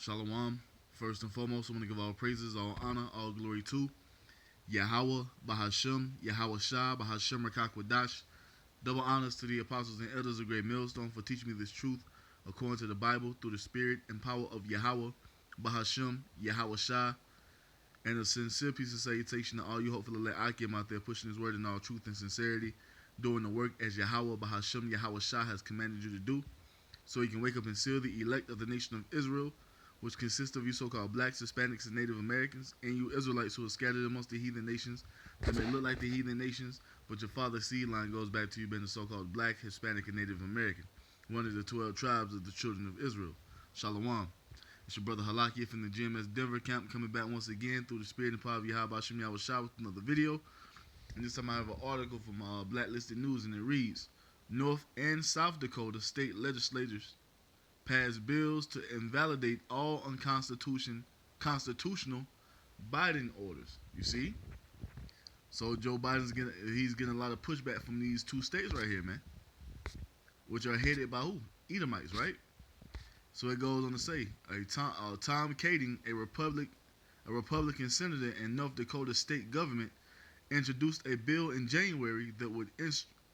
Shalom. First and foremost, I want to give all praises, all honor, all glory to YAHAWAH, bahasham, YAHAWASHI, bahasham, qadash. Double honors to the apostles and elders of Great Millstone for teaching me this truth according to the Bible through the spirit and power of YAHAWAH, bahasham, YAHAWASHI. And a sincere piece of salutation to all you hopefully let Akim out there pushing his word in all truth and sincerity, doing the work as YAHAWAH, bahasham, YAHAWASHI has commanded you to do, so he can wake up and seal the elect of the nation of Israel, which consists of you so-called blacks, Hispanics, and Native Americans, and you Israelites who are scattered amongst the heathen nations that may look like the heathen nations, but your father's seed line goes back to you being the so-called black, Hispanic, and Native American, one of the 12 tribes of the children of Israel. Shalom. It's your brother Halaki from the GMS Denver camp, coming back once again through the spirit and power of YAHAWASHI with another video. And this time I have an article from Blacklisted News, and it reads, North and South Dakota state legislatures passed bills to invalidate all constitutional Biden orders. You see? So Joe Biden's getting a lot of pushback from these two states right here, man, which are headed by who? Edomites, right? So it goes on to say, Tom Kading, a Republican senator in North Dakota state government, introduced a bill in January that would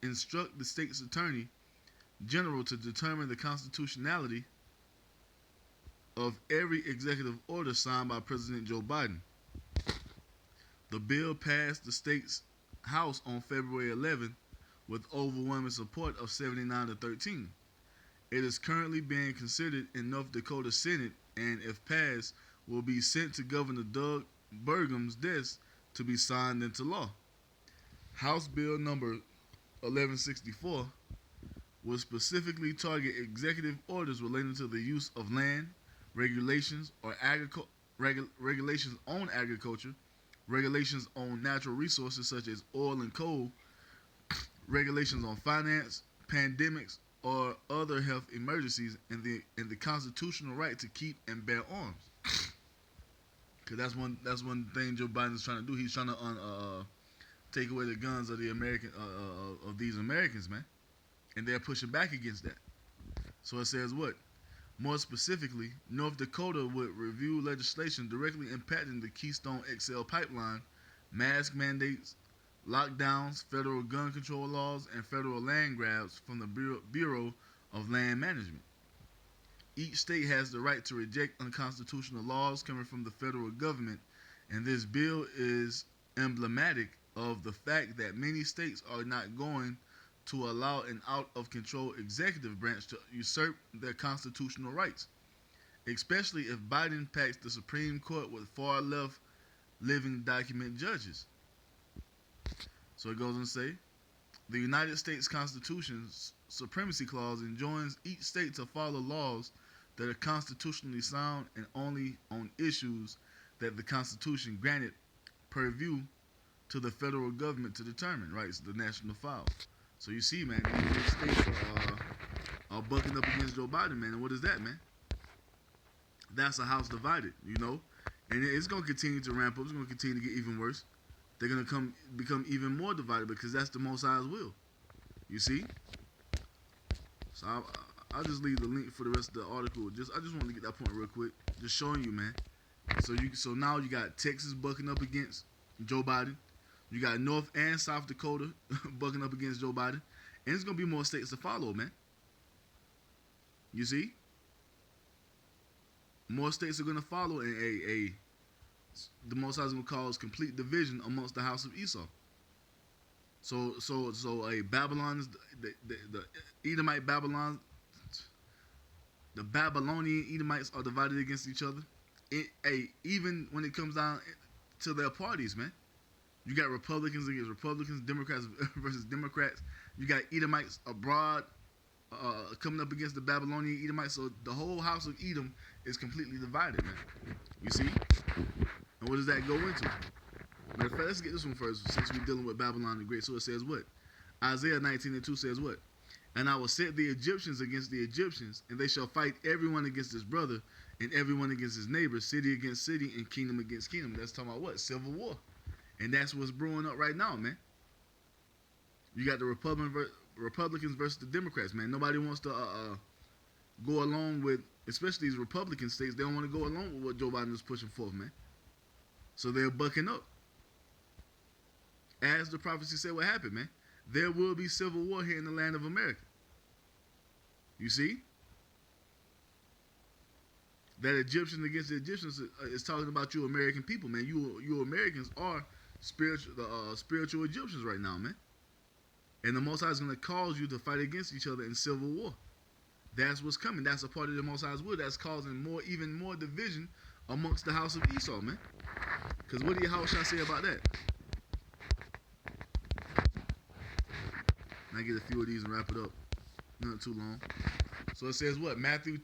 instruct the state's attorney general to determine the constitutionality of every executive order signed by President Joe Biden. The bill passed the state's House on February 11th with overwhelming support of 79-13. It is currently being considered in North Dakota Senate, and if passed, will be sent to Governor Doug Burgum's desk to be signed into law. House Bill number 1164 will specifically target executive orders relating to the use of land, regulations or regulations on agriculture, regulations on natural resources such as oil and coal, regulations on finance, pandemics, or other health emergencies, and the constitutional right to keep and bear arms. Because that's one thing Joe Biden is trying to do. He's trying to take away the guns of the of these Americans, man. And they're pushing back against that. So it says what? More specifically, North Dakota would review legislation directly impacting the Keystone XL pipeline, mask mandates, lockdowns, federal gun control laws, and federal land grabs from the Bureau of Land Management. Each state has the right to reject unconstitutional laws coming from the federal government, and this bill is emblematic of the fact that many states are not going to allow an out-of-control executive branch to usurp their constitutional rights, especially if Biden packs the Supreme Court with far-left living document judges. So it goes on to say, the United States Constitution's Supremacy Clause enjoins each state to follow laws that are constitutionally sound and only on issues that the Constitution granted purview to the federal government to determine, right? It's the national file. So you see, man, these states are bucking up against Joe Biden, man. And what is that, man? That's a house divided, you know? And it's going to continue to ramp up. It's going to continue to get even worse. They're going to become even more divided because that's the Most High's will. You see? So I'll just leave the link for the rest of the article. I just wanted to get that point real quick. Just showing you, man. So now you got Texas bucking up against Joe Biden. You got North and South Dakota bucking up against Joe Biden. And there's going to be more states to follow, man. You see? More states are going to follow, and the Most High is going to cause complete division amongst the house of Esau. So Babylon is the Edomite Babylon. The Babylonian Edomites are divided against each other. Even when it comes down to their parties, man. You got Republicans against Republicans, Democrats versus Democrats. You got Edomites abroad coming up against the Babylonian Edomites. So the whole house of Edom is completely divided, man. You see? And what does that go into? Matter of fact, let's get this one first, since we're dealing with Babylon the Great. So it says what? Isaiah 19:2 says what? And I will set the Egyptians against the Egyptians, and they shall fight everyone against his brother, and everyone against his neighbor, city against city, and kingdom against kingdom. That's talking about what? Civil war. And that's what's brewing up right now, man. You got the Republicans versus the Democrats, man. Nobody wants to go along with, especially these Republican states, they don't want to go along with what Joe Biden is pushing forth, man. So they're bucking up. As the prophecy said what happened, man. There will be civil war here in the land of America. You see? That Egyptians against the Egyptians is talking about you American people, man. You Americans are spiritual Egyptians right now, man. And the Most High is going to cause you to fight against each other in civil war. That's what's coming. That's a part of the Most High's will. That's causing even more division amongst the house of Esau, man. Because what did YAHAWASHI say about that? And I get a few of these and wrap it up. Not too long. So it says what? Matthew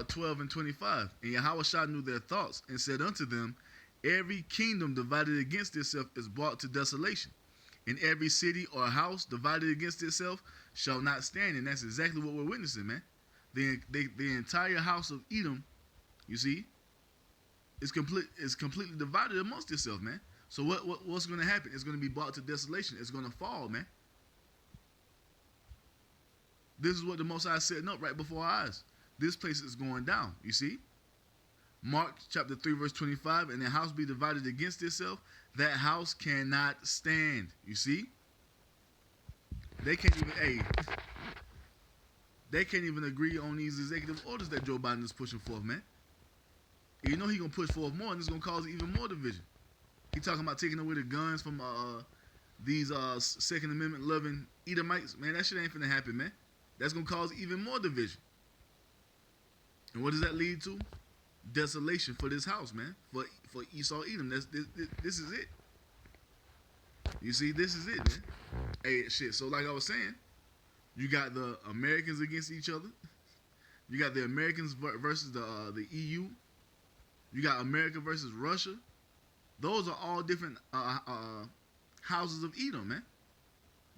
12 and 25. And YAHAWASHI knew their thoughts and said unto them, every kingdom divided against itself is brought to desolation. And every city or house divided against itself shall not stand. And that's exactly what we're witnessing, man. The entire house of Edom, you see, is completely divided amongst itself, man. So what's going to happen? It's going to be brought to desolation. It's going to fall, man. This is what the Most High is setting up right before our eyes. This place is going down, you see. Mark chapter 3 verse 25, and the house be divided against itself, that house cannot stand, you see. They can't even agree on these executive orders that Joe Biden is pushing forth, man. And you know he's going to push forth more, and it's going to cause even more division. He talking about taking away the guns from these Second Amendment loving Edomites. Man, that shit ain't finna happen, man. That's going to cause even more division. And what does that lead to? Desolation for this house, man. For Esau Edom. This is it. You see, this is it, man. Hey, shit. So like I was saying, you got the Americans against each other. You got the Americans versus the EU. You got America versus Russia. Those are all different houses of Edom, man.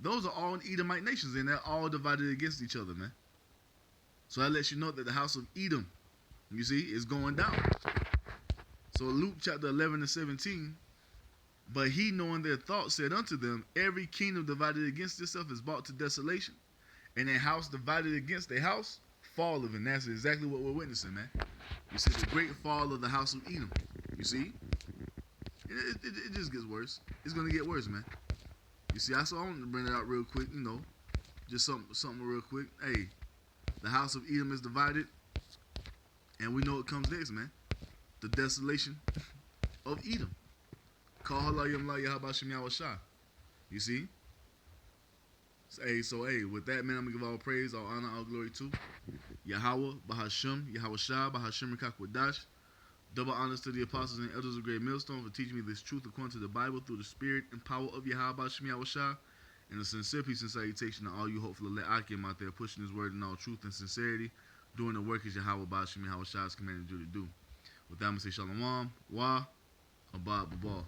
Those are all Edomite nations, and they're all divided against each other, man. So that lets you know that the house of Edom, you see, is going down. So Luke chapter 11 and 17, but he, knowing their thoughts, said unto them, every kingdom divided against itself is brought to desolation, and a house divided against a house falleth. And that's exactly what we're witnessing, man. You see the great fall of the house of Edom. You see? It just gets worse. It's going to get worse, man. You see, I want to bring it out real quick, you know. Just something real quick. Hey, the house of Edom is divided. And we know what comes next, man. The desolation of Edom. Call halayim la YAHAWASHI YAHAWASHI. You see? So, with that, man, I'm going to give all praise, all honor, all glory to Yahawah, bahasham, YAHAWASHI, bahasham qadash. Double honors to the apostles and elders of Great Millstone for teaching me this truth according to the Bible through the spirit and power of YAHAWASHI YAHAWASHI. And a sincere peace and salutation to all you hopeful elect Akim out there pushing his word in all truth and sincerity, doing the work as YAHAWAH bahasham YAHAWASHI has commanded you to do. With that, I'm going to say shalom, wa, abad, babal.